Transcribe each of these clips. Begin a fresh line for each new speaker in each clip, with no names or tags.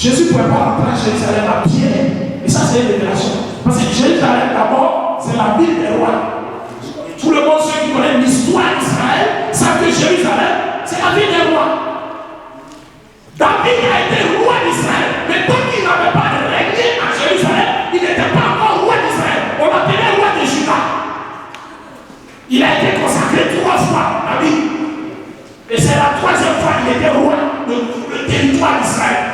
Jésus ne pouvait pas rentrer à Jérusalem à pied. Et ça, c'est une révélation. Parce que Jérusalem, d'abord, c'est la ville des rois. Tout le monde, ceux qui connaissent l'histoire d'Israël, savent que Jérusalem, c'est la ville des rois. David a été roi d'Israël. Mais tant qu'il n'avait pas régné à Jérusalem, il n'était pas encore roi d'Israël. On l'appelait roi de Juda. Il a été consacré 3 fois, David. Et c'est la 3e fois qu'il était roi de territoire d'Israël.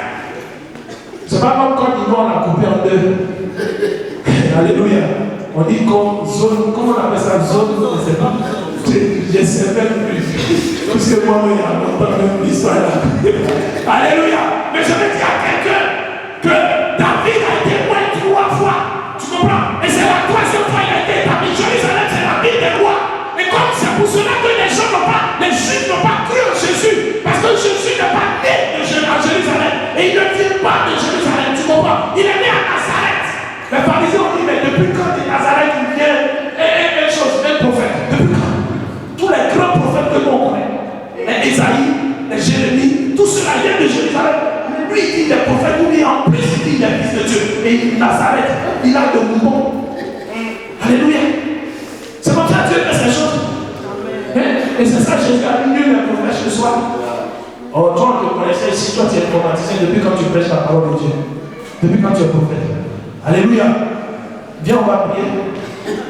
C'est pas comme quand on l'a coupé en 2. Alléluia. On dit comme zone, comment on appelle ça, zone, je ne sais pas. Je ne sais même plus. Parce que moi, il y a longtemps même l'histoire là. Alléluia. Mais je veux dire à quelqu'un que David a été roi 3 fois. Tu comprends? Et c'est la 3e fois qu'il a été établi. Jérusalem, c'est la ville des rois. Et comme c'est pour cela que les Juifs n'ont pas cru en Jésus. Parce que Jésus n'est pas né à Jérusalem. Et il ne vient pas de Jérusalem. Tu comprends? Il est né à Nazareth. Les pharisiens ont dit, mais depuis quand de Nazareth il vient une chose, un prophète? Depuis quand? Tous les grands prophètes que nous connaissons, les Isaïe, les Jérémie, tout cela vient de Jérusalem. Lui il dit des prophètes, lui en plus il dit des fils de Dieu. Et il Nazareth, il a de moutons. Alléluia. C'est comme ça que Dieu fait ces choses. Et c'est ça que Jésus a dit, nul ne prêche ce soir. Oh, toi on te connaissait ici, toi tu es traumatisé depuis quand tu prêches la parole de Dieu. Depuis quand tu es prophète. Alléluia. Viens, on va prier.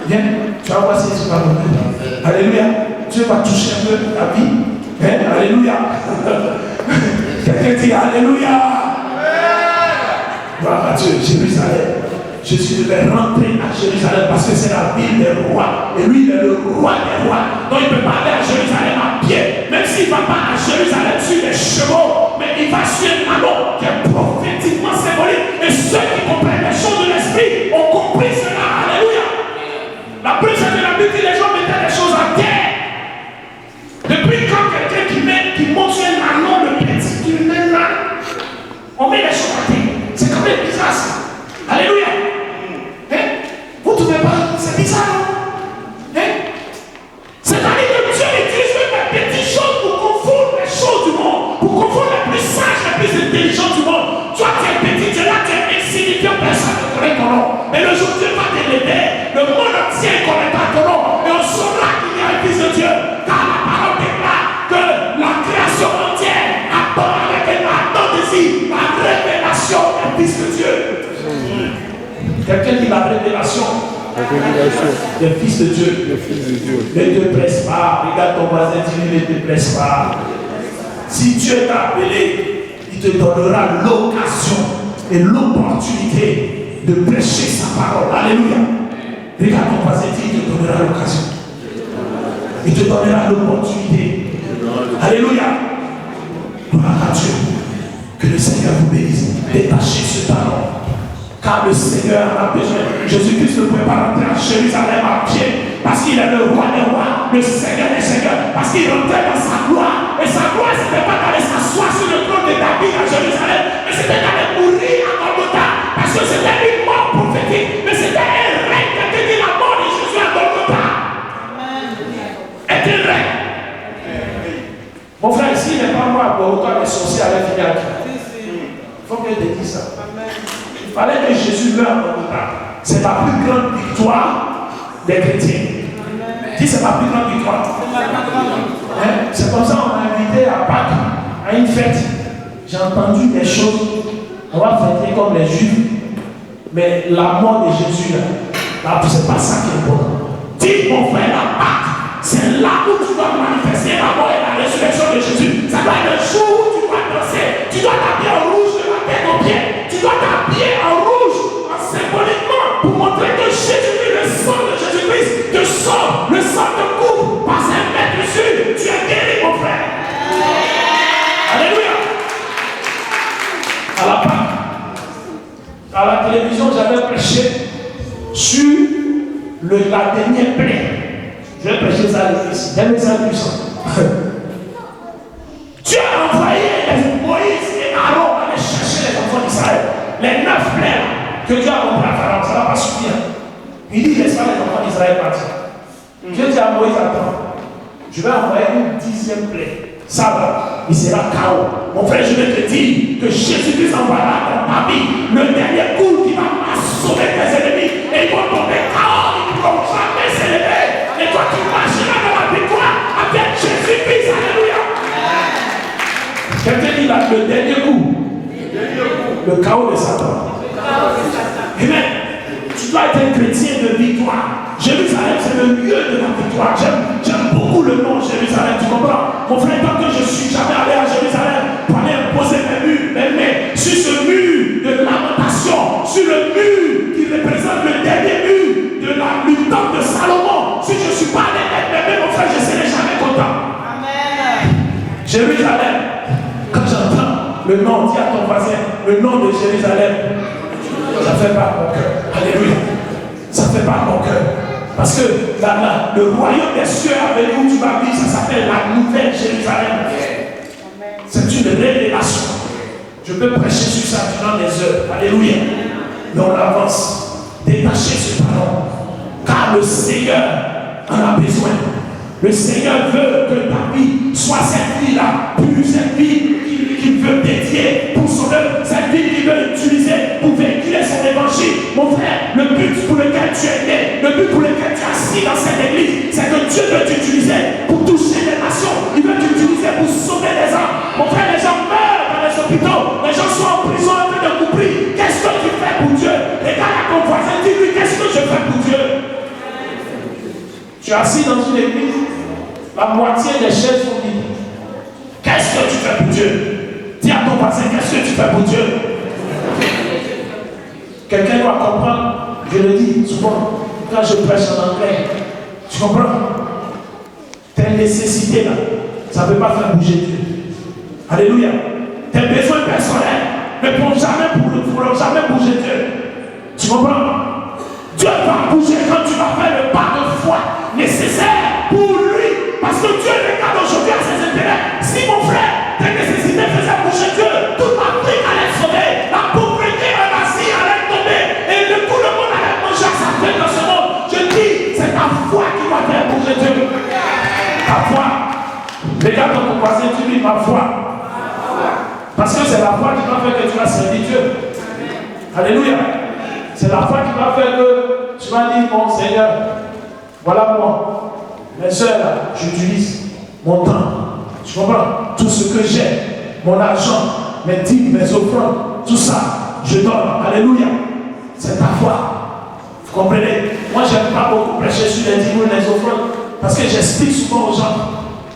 Viens, tu vas voir si tu vas me. Alléluia. Dieu va toucher un peu ta vie. Alléluia. Quelqu'un dit Alléluia. Gloire à Dieu, Jérusalem. Jésus devait rentrer à Jérusalem parce que c'est la ville des rois. Et lui, il est le roi des rois. Donc il ne peut pas aller à Jérusalem à pied. Même s'il ne va pas à Jérusalem sur des chevaux, mais il va sur un anneau qui est prophétiquement symbolique. Et ceux qui comprennent les choses de l'esprit ont compris cela. Alléluia. La preuve, c'est que la Bible dit les gens mettaient les choses à terre. Depuis quand quelqu'un qui monte sur un anneau, le petit, qui met là, on met les choses à terre. C'est quand même bizarre ça. Alléluia. Vous ne trouvez pas? C'est bizarre. C'est-à-dire que Dieu utilise même les petites choses pour confondre les choses du monde, pour confondre les plus sages, les plus intelligents du monde. Toi, tu es petit, tu es là, tu es insignifiant, personne ne connaît ton nom. Et le jour où Dieu va t'élever, le monde entier connaîtra ton nom. Et on saura qu'il y a un fils de Dieu. Car la parole déclare que la création entière attend avec un ardent désir la révélation des fils de Dieu. Quelqu'un dit la révélation des fils de Dieu. Ne te presse pas. Regarde ton voisin, dis-lui, ne te presse pas. Si Dieu t'a appelé, il te donnera l'occasion et l'opportunité de prêcher sa parole. Alléluia. Regarde ton voisin, dis, il te donnera l'occasion. Il te donnera l'opportunité. Alléluia. Gloire à Dieu. Que le Seigneur vous bénisse. Détachez ce talent. Car le Seigneur a besoin. Jésus-Christ ne pouvait pas rentrer à Jérusalem à pied. Parce qu'il est le roi des rois, le Seigneur des seigneurs. Parce qu'il rentrait dans sa gloire. Et sa gloire, ce n'était pas d'aller s'asseoir sur le trône de David à Jérusalem. Mais c'était d'aller mourir à Golgotha. Parce que c'était une mort prophétique. Mais c'était un règne qui était dit la mort de Jésus à Golgotha. Était un règne. Mon frère, s'il n'est pas mort à Golgotha, les sorciers allaient finir à qui? Il faut que je te dise ça. Il fallait que Jésus meure à Golgotha. C'est la plus grande victoire des chrétiens. Dis, c'est la plus grande victoire. C'est comme ça qu'on m'a invité à Pâques, à une fête. J'ai entendu des choses. On va fêter comme les Juifs. Mais la mort de Jésus, là, c'est pas ça qui est important. Dis, mon frère, la Pâques, c'est là où tu dois manifester la mort et la résurrection de Jésus. Ça doit être le jour où tu dois danser. Tu dois t'habiller en rouge de la tête aux pieds. Tu dois t'habiller en rouge, symboliquement, pour montrer que Jésus-Christ, le sang de Jésus-Christ, te sauve, le sang te couvre par un maître dessus. Tu es guéri, mon frère. Alléluia. À la Pâque, à la télévision, j'avais prêché sur la dernière plaie. Je vais prêcher ça à l'église. J'aime ça puissant. Dieu a envoyé Moïse et Aaron aller chercher les enfants d'Israël. Les 9 plaies que Dieu a montré à Pharaon, ça ne va pas suffire. Il dit, laisse pas les enfants d'Israël partir. Dieu dit à Moïse, attends, je vais envoyer une 10e plaie. ça, il sera chaos. Mon frère, je vais te dire que Jésus-Christ envoiera dans ta vie le dernier coup qui va assommer tes ennemis et ils vont tomber chaos, ils ne pourront jamais s'élever. Et toi, tu marcheras dans la victoire avec Jésus-Christ. Alléluia. Quelqu'un dit là, le dernier coup, le chaos de Satan. Amen. Tu dois être un chrétien de victoire. Jérusalem, c'est le lieu de la victoire. J'aime beaucoup le nom Jérusalem, tu comprends? Mon frère, tant que je ne suis jamais allé à Jérusalem pour aller imposer mes mains sur ce mur de lamentation, sur le mur qui représente le dernier mur du temple de Salomon. Si je ne suis pas allé mettre mes mains, mon frère, je ne serai jamais content. Amen. Jérusalem, quand j'entends le nom, dis à ton voisin, le nom de Jérusalem, ça fait pas mon cœur. Alléluia. Ça fait pas mon cœur. Parce que le royaume des cieux avec où tu vas vivre, ça s'appelle la nouvelle Jérusalem. C'est une révélation. Je peux prêcher sur ça durant des heures. Alléluia. Mais on avance. Détachez ce ballon. Car le Seigneur en a besoin. Le Seigneur veut que ta vie soit cette vie-là, plus cette vie qu'il veut dédier pour son œuvre, cette vie qu'il veut utiliser pour véhiculer son évangile. Mon frère, le but pour lequel tu es né, le but pour lequel tu es assis dans cette église, c'est que Dieu veut t'utiliser pour toucher les nations. Il veut t'utiliser pour sauver les hommes. Mon frère, les gens meurent dans les hôpitaux, les gens sont en prison en train de couper. Qu'est-ce que tu fais pour Dieu? Regarde à ton voisin, dis-lui, qu'est-ce que je fais pour Dieu? Tu es assis dans une église, la moitié des chaises sont vides. Qu'est-ce que tu fais pour Dieu? Dis à ton voisin, qu'est-ce que tu fais pour Dieu? Quelqu'un doit comprendre, je le dis souvent, quand je prêche en anglais, tu comprends? Tes nécessités là, ça ne peut pas faire bouger Dieu. Alléluia. Tes besoins personnels ne pourront jamais bouger Dieu. Tu comprends? Dieu va bouger quand tu vas faire le pas de foi nécessaire pour lui. Parce que Dieu regarde aujourd'hui à ses intérêts. Si mon frère, tes nécessités faisaient bouger Dieu, toute l'Afrique allait sauver, la pauvreté en Asie allait tomber, et tout le monde allait manger à sa faim dans ce monde. Je dis, c'est ta foi qui va faire bouger Dieu. Ta foi. Regarde ton voisin, tu dis ma foi. Parce que c'est la foi qui va faire que tu vas servir Dieu. Alléluia. C'est la foi qui va faire que tu vas dire, mon Seigneur, voilà moi. Mes soeurs, là, j'utilise mon temps. Tu comprends? Tout ce que j'ai, mon argent, mes dîmes, mes offrandes, tout ça, je donne. Alléluia. C'est ta foi. Vous comprenez? Moi, je n'aime pas beaucoup prêcher sur les dîmes et les offrandes parce que j'explique souvent aux gens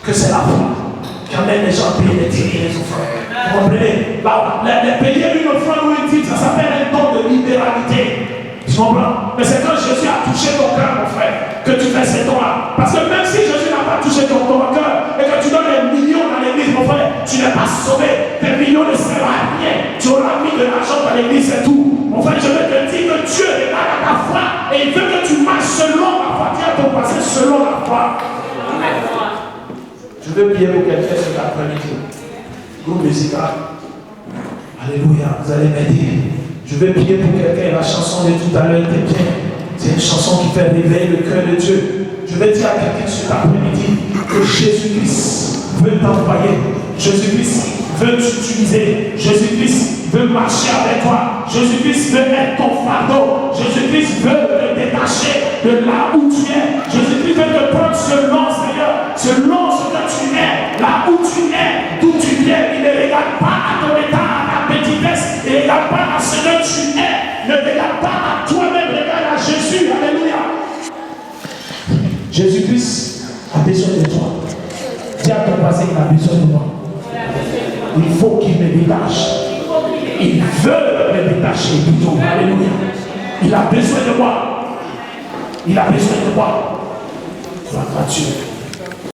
que c'est la foi qui amène les gens à payer les dîmes et les offrandes. Vous comprenez? Les payer une offrande ou une dîme, ça s'appelle un don de libéralité. Tu comprends? Mais c'est quand Jésus a touché ton cœur, mon frère, que tu fais ces dons-là. Parce que même si Jésus n'a pas touché ton cœur et que tu donnes des millions dans l'église, mon frère, tu n'es pas sauvé. Tes millions ne servent à rien. Tu auras mis de l'argent dans l'église, c'est tout. Mon frère, je veux te dire que Dieu regarde à ta foi et il veut que tu marches selon la foi. Dis à ton passé selon la foi. Je veux prier pour quelqu'un cet après-midi. Groupe musical. Alléluia, vous allez m'aider. Je vais prier pour quelqu'un. La chanson de tout à l'heure était bien. C'est une chanson qui fait réveiller le cœur de Dieu. Je vais dire à quelqu'un cet après-midi que Jésus-Christ veut t'envoyer. Jésus-Christ veut t'utiliser. Jésus-Christ veut marcher avec toi. Jésus-Christ veut être ton fardeau. Jésus-Christ veut te détacher de là où tu es. Jésus-Christ veut te prendre selon, Seigneur, selon ce que tu es, là où tu es, d'où tu viens. Il ne regarde pas à ton état, à ta petitesse. Il ne regarde pas à ce que tu es. Ne regarde pas à toi-même, regarde à Jésus. Alléluia. Jésus-Christ a besoin de toi. Dis à ton voisin qu'il a besoin de moi. Il faut qu'il me détache. Il veut me détacher plutôt. Alléluia. Il a besoin de moi. Il a besoin de moi. Gloire à Dieu.